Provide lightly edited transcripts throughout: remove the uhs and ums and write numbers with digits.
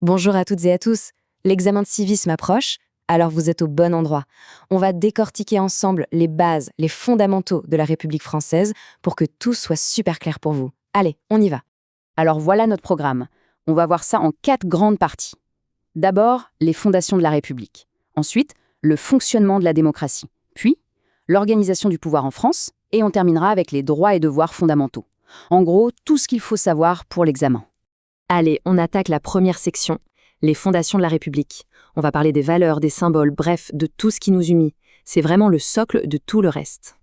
Bonjour à toutes et à tous. L'examen de civisme approche, alors vous êtes au bon endroit. On va décortiquer ensemble les bases, les fondamentaux de la République française pour que tout soit super clair pour vous. Allez, on y va. Alors voilà notre programme. On va voir ça en 4 grandes parties. D'abord, les fondations de la République. Ensuite, le fonctionnement de la démocratie. Puis, l'organisation du pouvoir en France. Et on terminera avec les droits et devoirs fondamentaux. En gros, tout ce qu'il faut savoir pour l'examen. Allez, on attaque la première section, les fondations de la République. On va parler des valeurs, des symboles, bref, de tout ce qui nous unit. C'est vraiment le socle de tout le reste.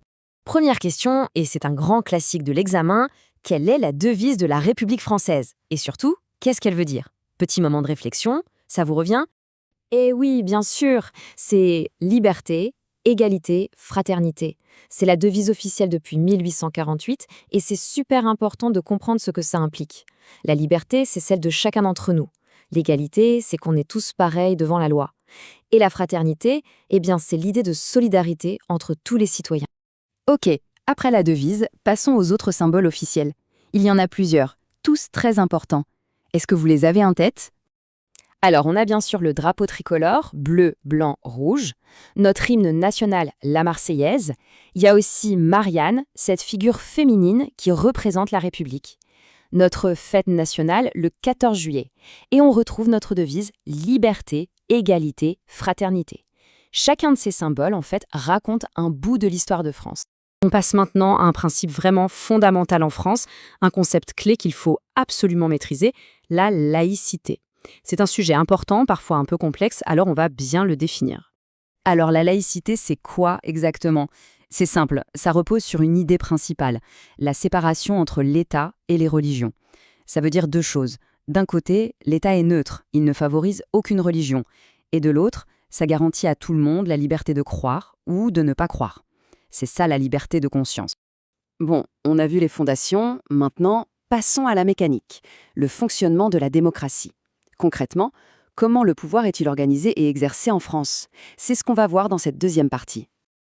Première question, et c'est un grand classique de l'examen, quelle est la devise de la République française? Et surtout, qu'est-ce qu'elle veut dire? Petit moment de réflexion, ça vous revient? Eh oui, bien sûr, c'est liberté, égalité, fraternité. C'est la devise officielle depuis 1848 et c'est super important de comprendre ce que ça implique. La liberté, c'est celle de chacun d'entre nous. L'égalité, c'est qu'on est tous pareils devant la loi. Et la fraternité, eh bien, c'est l'idée de solidarité entre tous les citoyens. Ok, après la devise, passons aux autres symboles officiels. Il y en a plusieurs, tous très importants. Est-ce que vous les avez en tête? Alors, on a bien sûr le drapeau tricolore, bleu, blanc, rouge, notre hymne national, la Marseillaise. Il y a aussi Marianne, cette figure féminine qui représente la République. Notre fête nationale, le 14 juillet. Et on retrouve notre devise liberté, égalité, fraternité. Chacun de ces symboles, en fait, raconte un bout de l'histoire de France. On passe maintenant à un principe vraiment fondamental en France, un concept clé qu'il faut absolument maîtriser, la laïcité. C'est un sujet important, parfois un peu complexe, alors on va bien le définir. Alors la laïcité, c'est quoi exactement? C'est simple, ça repose sur une idée principale, la séparation entre l'État et les religions. Ça veut dire deux choses. D'un côté, l'État est neutre, il ne favorise aucune religion. Et de l'autre, ça garantit à tout le monde la liberté de croire ou de ne pas croire. C'est ça la liberté de conscience. Bon, on a vu les fondations, maintenant, passons à la mécanique, le fonctionnement de la démocratie. Concrètement, comment le pouvoir est-il organisé et exercé en France? C'est ce qu'on va voir dans cette deuxième partie.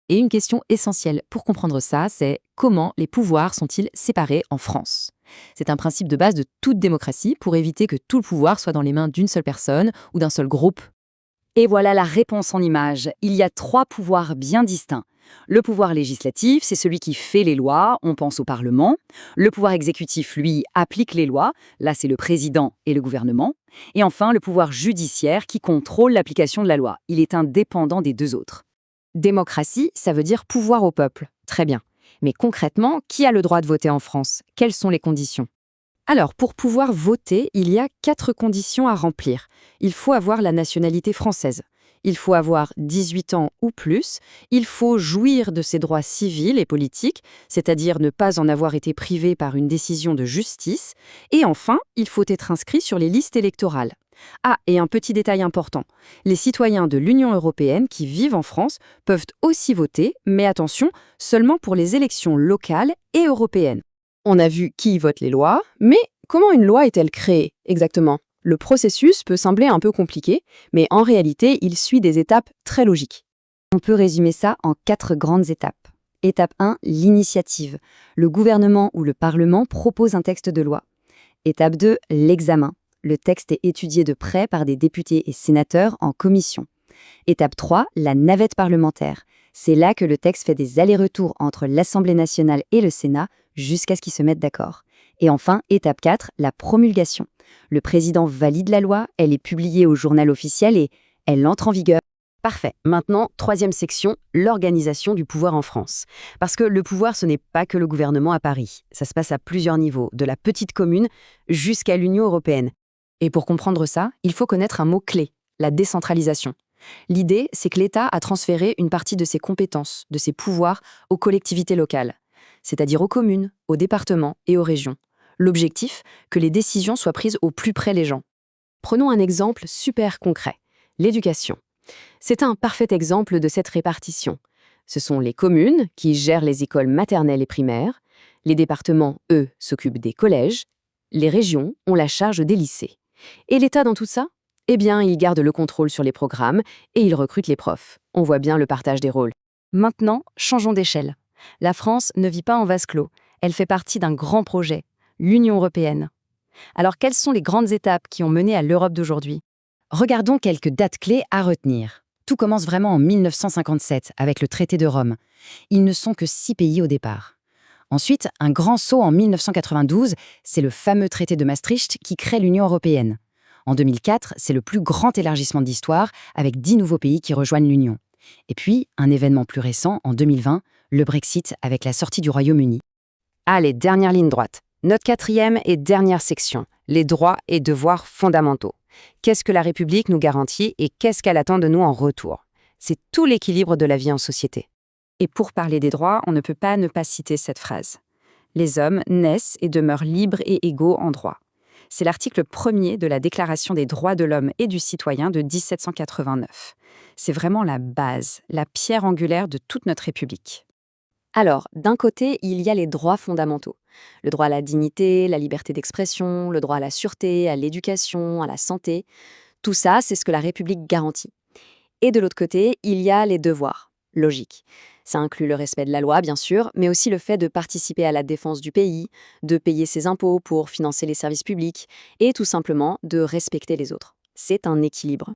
Et une question essentielle pour comprendre ça, c'est comment les pouvoirs sont-ils séparés en France? C'est un principe de base de toute démocratie pour éviter que tout le pouvoir soit dans les mains d'une seule personne ou d'un seul groupe. Et voilà la réponse en images. Il y a 3 pouvoirs bien distincts. Le pouvoir législatif, c'est celui qui fait les lois, on pense au Parlement. Le pouvoir exécutif, lui, applique les lois, là c'est le président et le gouvernement. Et enfin, le pouvoir judiciaire qui contrôle l'application de la loi. Il est indépendant des deux autres. Démocratie, ça veut dire pouvoir au peuple. Très bien. Mais concrètement, qui a le droit de voter en France? Quelles sont les conditions? Alors, pour pouvoir voter, il y a 4 conditions à remplir. Il faut avoir la nationalité française. Il faut avoir 18 ans ou plus. Il faut jouir de ses droits civils et politiques, c'est-à-dire ne pas en avoir été privé par une décision de justice. Et enfin, il faut être inscrit sur les listes électorales. Ah, et un petit détail important. Les citoyens de l'Union européenne qui vivent en France peuvent aussi voter, mais attention, seulement pour les élections locales et européennes. On a vu qui vote les lois, mais comment une loi est-elle créée exactement? Le processus peut sembler un peu compliqué, mais en réalité, il suit des étapes très logiques. On peut résumer ça en 4 grandes étapes. Étape 1, l'initiative. Le gouvernement ou le Parlement propose un texte de loi. Étape 2, l'examen. Le texte est étudié de près par des députés et sénateurs en commission. Étape 3, la navette parlementaire. C'est là que le texte fait des allers-retours entre l'Assemblée nationale et le Sénat jusqu'à ce qu'ils se mettent d'accord. Et enfin, étape 4, la promulgation. Le président valide la loi, elle est publiée au journal officiel et elle entre en vigueur. Parfait. Maintenant, troisième section, l'organisation du pouvoir en France. Parce que le pouvoir, ce n'est pas que le gouvernement à Paris. Ça se passe à plusieurs niveaux, de la petite commune jusqu'à l'Union européenne. Et pour comprendre ça, il faut connaître un mot-clé, la décentralisation. L'idée, c'est que l'État a transféré une partie de ses compétences, de ses pouvoirs, aux collectivités locales, c'est-à-dire aux communes, aux départements et aux régions. L'objectif, que les décisions soient prises au plus près des gens. Prenons un exemple super concret, l'éducation. C'est un parfait exemple de cette répartition. Ce sont les communes qui gèrent les écoles maternelles et primaires, les départements, eux, s'occupent des collèges, les régions ont la charge des lycées. Et l'État dans tout ça? Eh bien, il garde le contrôle sur les programmes et il recrute les profs. On voit bien le partage des rôles. Maintenant, changeons d'échelle. La France ne vit pas en vase clos. Elle fait partie d'un grand projet, l'Union européenne. Alors, quelles sont les grandes étapes qui ont mené à l'Europe d'aujourd'hui? Regardons quelques dates clés à retenir. Tout commence vraiment en 1957 avec le traité de Rome. Ils ne sont que 6 pays au départ. Ensuite, un grand saut en 1992, c'est le fameux traité de Maastricht qui crée l'Union européenne. En 2004, c'est le plus grand élargissement d'histoire avec 10 nouveaux pays qui rejoignent l'Union. Et puis, un événement plus récent, en 2020, le Brexit avec la sortie du Royaume-Uni. Allez, dernière ligne droite. Notre quatrième et dernière section, les droits et devoirs fondamentaux. Qu'est-ce que la République nous garantit et qu'est-ce qu'elle attend de nous en retour? C'est tout l'équilibre de la vie en société. Et pour parler des droits, on ne peut pas ne pas citer cette phrase. Les hommes naissent et demeurent libres et égaux en droit. C'est l'article 1er de la Déclaration des droits de l'homme et du citoyen de 1789. C'est vraiment la base, la pierre angulaire de toute notre République. Alors, d'un côté, il y a les droits fondamentaux. Le droit à la dignité, la liberté d'expression, le droit à la sûreté, à l'éducation, à la santé. Tout ça, c'est ce que la République garantit. Et de l'autre côté, il y a les devoirs. Logique. Ça inclut le respect de la loi, bien sûr, mais aussi le fait de participer à la défense du pays, de payer ses impôts pour financer les services publics, et tout simplement de respecter les autres. C'est un équilibre.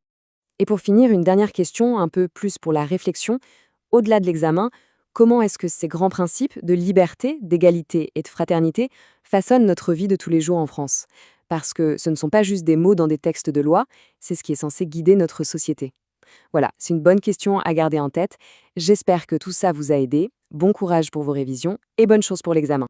Et pour finir, une dernière question, un peu plus pour la réflexion. Au-delà de l'examen, comment est-ce que ces grands principes de liberté, d'égalité et de fraternité façonnent notre vie de tous les jours en France? Parce que ce ne sont pas juste des mots dans des textes de loi, c'est ce qui est censé guider notre société. Voilà, c'est une bonne question à garder en tête. J'espère que tout ça vous a aidé. Bon courage pour vos révisions et bonne chance pour l'examen.